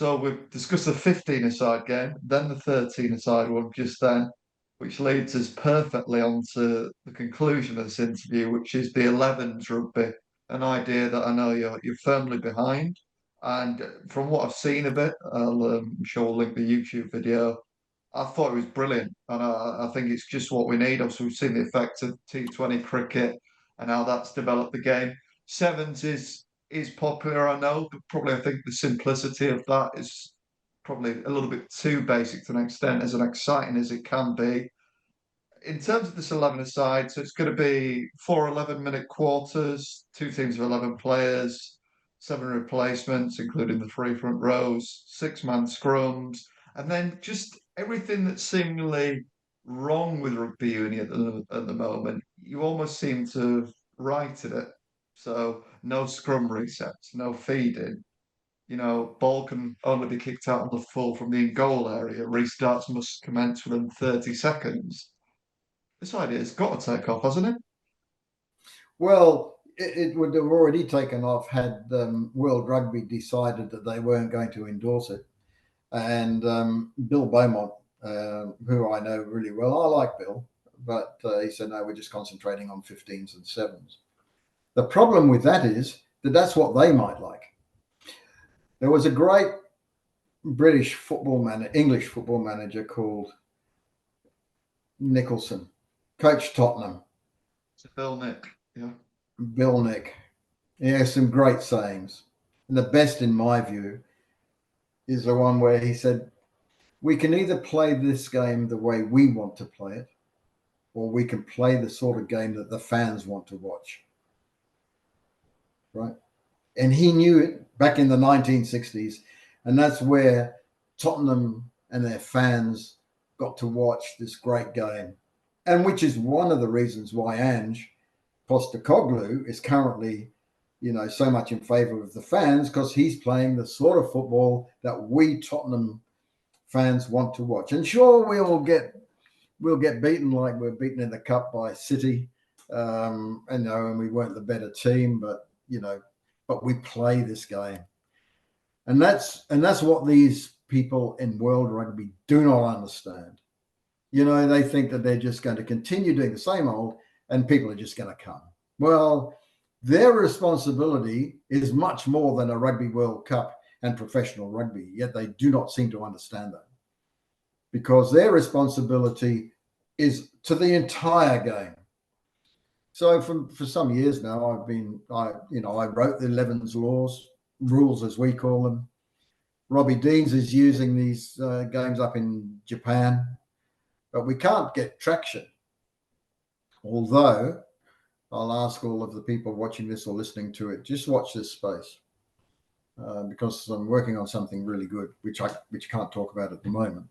So we've discussed the 15-a-side game, then the 13-a-side one just then, which leads us perfectly onto the conclusion of this interview, which is the 11s rugby, an idea that I know you're firmly behind. And from what I've seen of it, I'm sure we'll link the YouTube video. I thought it was brilliant, and I think it's just what we need. Obviously, we've seen the effects of T20 cricket and how that's developed the game. Sevens is popular, I know, but probably I think the simplicity of that is probably a little bit too basic to an extent, as exciting as it can be. In terms of this 11 aside, so it's going to be four 11-minute quarters, two teams of 11 players, seven replacements, including the three front rows, six-man scrums, and then just everything that's seemingly wrong with rugby union at the moment, you almost seem to have righted it. So no scrum resets, no feeding. Ball can only be kicked out on the full from the in-goal area. Restarts must commence within 30 seconds. This idea's got to take off, hasn't it? Well, it would have already taken off had World Rugby decided that they weren't going to endorse it. And Bill Beaumont, who I know really well, I like Bill, but he said, no, we're just concentrating on 15s and 7s. The problem with that is that that's what they might like. There was a great English football manager called Nicholson, coached Tottenham. It's Bill Nick, yeah. Bill Nick. He has some great sayings. And the best, in my view, is the one where he said, we can either play this game the way we want to play it, or we can play the sort of game that the fans want to watch. Right? And he knew it back in the 1960s. And that's where Tottenham and their fans got to watch this great game. And which is one of the reasons why Ange Postecoglou is currently, so much in favor of the fans, because he's playing the sort of football that we Tottenham fans want to watch. And sure, we'll get beaten like we're beaten in the cup by City, and we weren't the better team, but we play this game, and that's what these people in World Rugby do not understand. They think that they're just going to continue doing the same old, and people are just going to come. Well, their responsibility is much more than a Rugby World Cup and professional rugby, yet they do not seem to understand that, because their responsibility is to the entire game. So for some years now, I wrote the 11s rules as we call them. Robbie Deans is using these games up in Japan, but we can't get traction. Although I'll ask all of the people watching this or listening to it, just watch this space, because I'm working on something really good, which I can't talk about at the moment.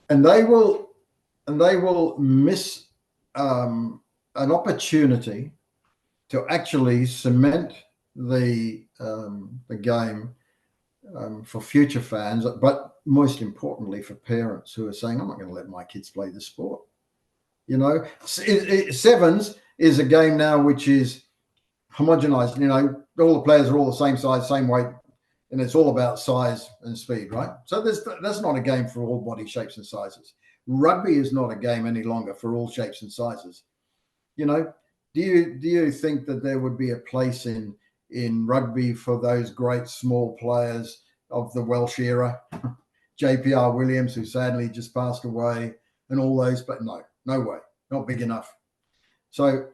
And they will miss an opportunity to actually cement the game for future fans, but most importantly for parents who are saying, I'm not going to let my kids play this sport. Sevens is a game now which is homogenized. All the players are all the same size, same weight, and it's all about size and speed, right? So that's not a game for all body shapes and sizes. Rugby is not a game any longer for all shapes and sizes. Do you think that there would be a place in rugby for those great small players of the Welsh era, JPR Williams, who sadly just passed away, and all those? But no way, not big enough. So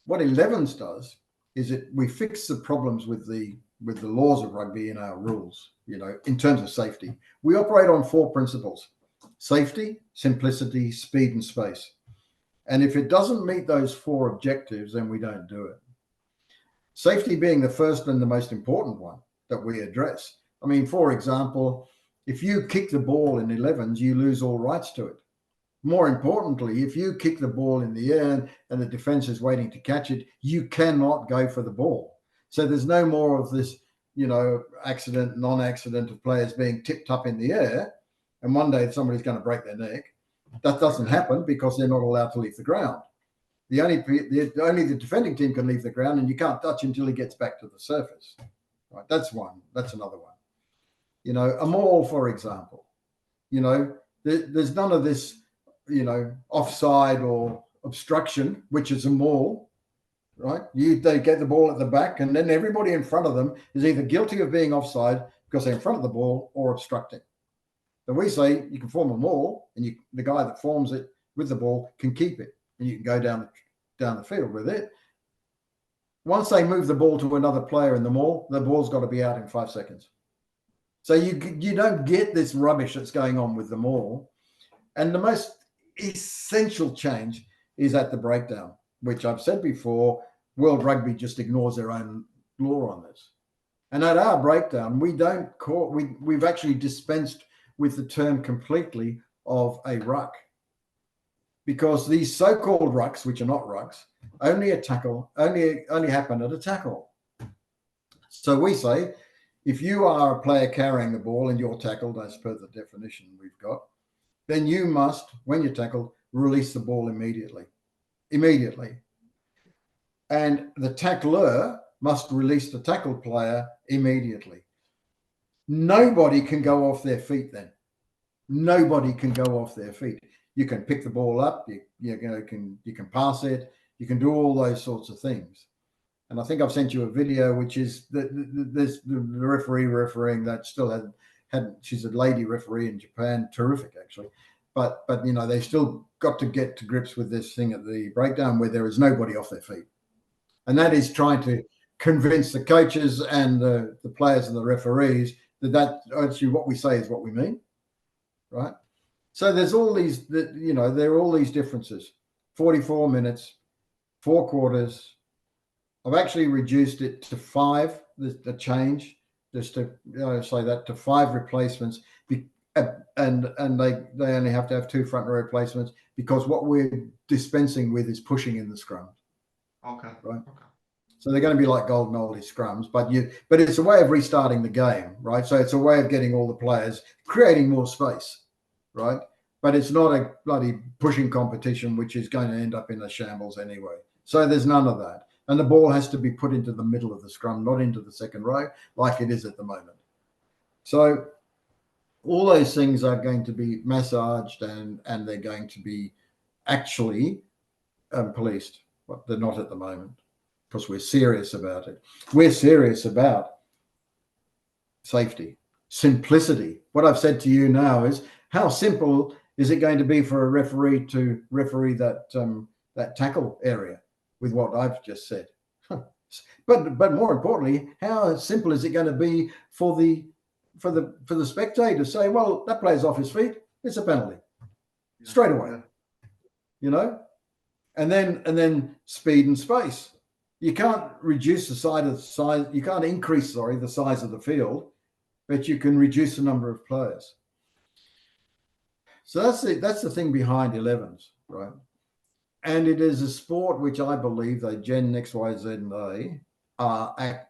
what 11s does is we fix the problems with the laws of rugby in our rules, in terms of safety. We operate on four principles: safety, simplicity, speed, and space. And if it doesn't meet those four objectives, then we don't do it. Safety being the first and the most important one that we address. I mean, for example, if you kick the ball in 11s, you lose all rights to it. More importantly, if you kick the ball in the air and the defense is waiting to catch it, you cannot go for the ball. So there's no more of this, accident, non-accident of players being tipped up in the air, and one day somebody's going to break their neck. That doesn't happen because they're not allowed to leave the ground. Only the defending team can leave the ground, and you can't touch until he gets back to the surface. Right? That's one. That's another one. You know, a maul, for example. You know, there's none of this, you know, offside or obstruction, which is a maul, right? They get the ball at the back, and then everybody in front of them is either guilty of being offside because they're in front of the ball or obstructing. So we say you can form a maul, and the guy that forms it with the ball can keep it, and you can go down the field with it. Once they move the ball to another player in the maul, the ball's got to be out in 5 seconds. So you don't get this rubbish that's going on with the maul. And the most essential change is at the breakdown, which I've said before, World Rugby just ignores their own law on this. And at our breakdown, we've actually dispensed with the term completely of a ruck, because these so-called rucks, which are not rucks, only happen at a tackle. So we say, if you are a player carrying the ball and you're tackled, as per the definition we've got, then you must, when you're tackled, release the ball immediately. And the tackler must release the tackled player immediately. Nobody can go off their feet then. Nobody can go off their feet. You can pick the ball up, you can pass it, you can do all those sorts of things. And I think I've sent you a video, which is the referee refereeing that still hadn't. She's a lady referee in Japan, terrific actually. But you know, they still got to get to grips with this thing at the breakdown where there is nobody off their feet, and that is trying to convince the coaches and the players and the referees that actually what we say is what we mean, right? So there's all these, you know, there are all these differences. 44 minutes, 4 quarters. I've actually reduced it to 5, the change, just to say that, to 5 replacements, and they only have to have 2 front row replacements, because what we're dispensing with is pushing in the scrums. Okay. Right. Okay. So they're going to be like golden oldie scrums, but it's a way of restarting the game, right? So it's a way of getting all the players, creating more space, right? But it's not a bloody pushing competition, which is going to end up in a shambles anyway. So there's none of that. And the ball has to be put into the middle of the scrum, not into the second row, like it is at the moment. So all those things are going to be massaged, and they're going to be actually policed, but they're not at the moment, because we're serious about it. We're serious about safety, simplicity. What I've said to you now is, how simple is it going to be for a referee to referee that tackle area with what I've just said? But more importantly, how simple is it going to be for the spectator to say, well, that player's off his feet, it's a penalty, straight away. You know, and then speed and space. You can't reduce the size. You can't increase, the size of the field, but you can reduce the number of players. So that's the thing behind 11s, right? And it is a sport which I believe that Gen X, Y, Z, and A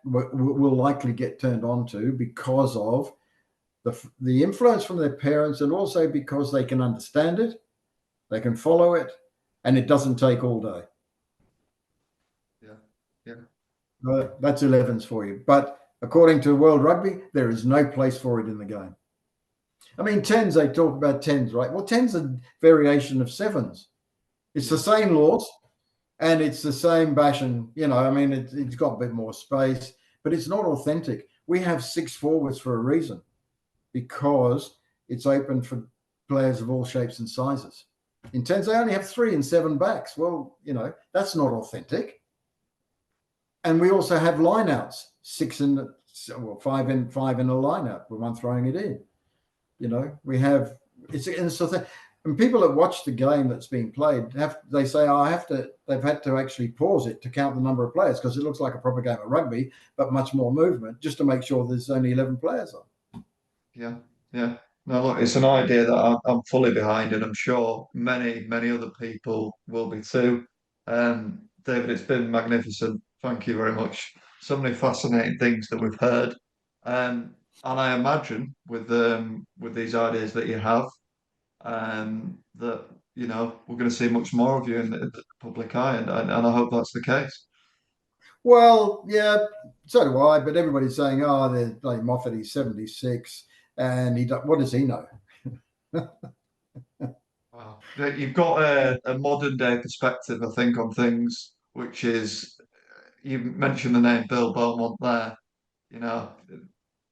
will likely get turned on to, because of the influence from their parents, and also because they can understand it, they can follow it, and it doesn't take all day. Yeah. That's 11s for you. But according to World Rugby, there is no place for it in the game. I mean, 10s, they talk about 10s, right? Well, 10s are a variation of 7s. It's the same laws, and it's the same bashing, you know. I mean, it's got a bit more space, but it's not authentic. We have 6 forwards for a reason, because it's open for players of all shapes and sizes. In 10s, they only have 3 and 7 backs. Well, you know, that's not authentic. And we also have lineouts, 5 in a lineout with one throwing it in. You know, we have it's a thing. And people that watch the game that's being played they say, they've had to actually pause it to count the number of players, because it looks like a proper game of rugby, but much more movement, just to make sure there's only 11 players on. Yeah. No, look, it's an idea that I'm fully behind, and I'm sure many other people will be too. David, it's been magnificent. Thank you very much. So many fascinating things that we've heard. And I imagine with these ideas that you have, that we're going to see much more of you in the public eye, and I hope that's the case. Well, yeah, so do I. But everybody's saying, oh, there's David Moffett, he's 76. and what does he know? Wow. You've got a modern day perspective, I think, on things, which is you mentioned the name Bill Beaumont there. You know,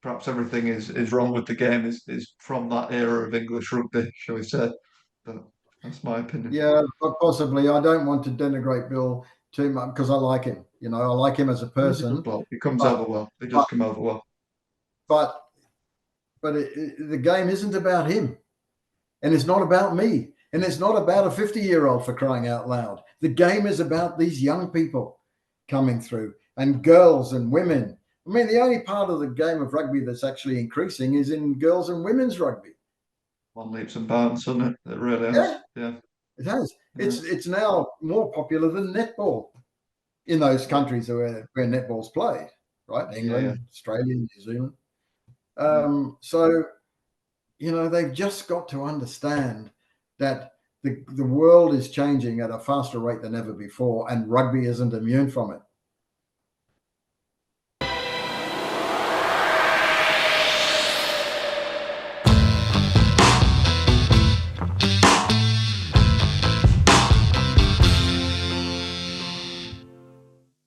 perhaps everything is wrong with the game is from that era of English rugby, shall we say? But that's my opinion. Yeah, but possibly. I don't want to denigrate Bill too much because I like him. I like him as a He's a good person, bloke. He comes but over well. He does but come over well. but the game isn't about him, and it's not about me, and it's not about a 50-year-old, for crying out loud. The game is about these young people coming through, and girls and women. I mean, the only part of the game of rugby that's actually increasing is in girls and women's rugby. On leaps and bounds, isn't it? It really has. Yeah, Yeah. it has. Yeah. It's now more popular than netball in those countries where netball's played, right? Yeah. Yeah. England, Australia, New Zealand. Yeah. So they've just got to understand that the world is changing at a faster rate than ever before, and rugby isn't immune from it.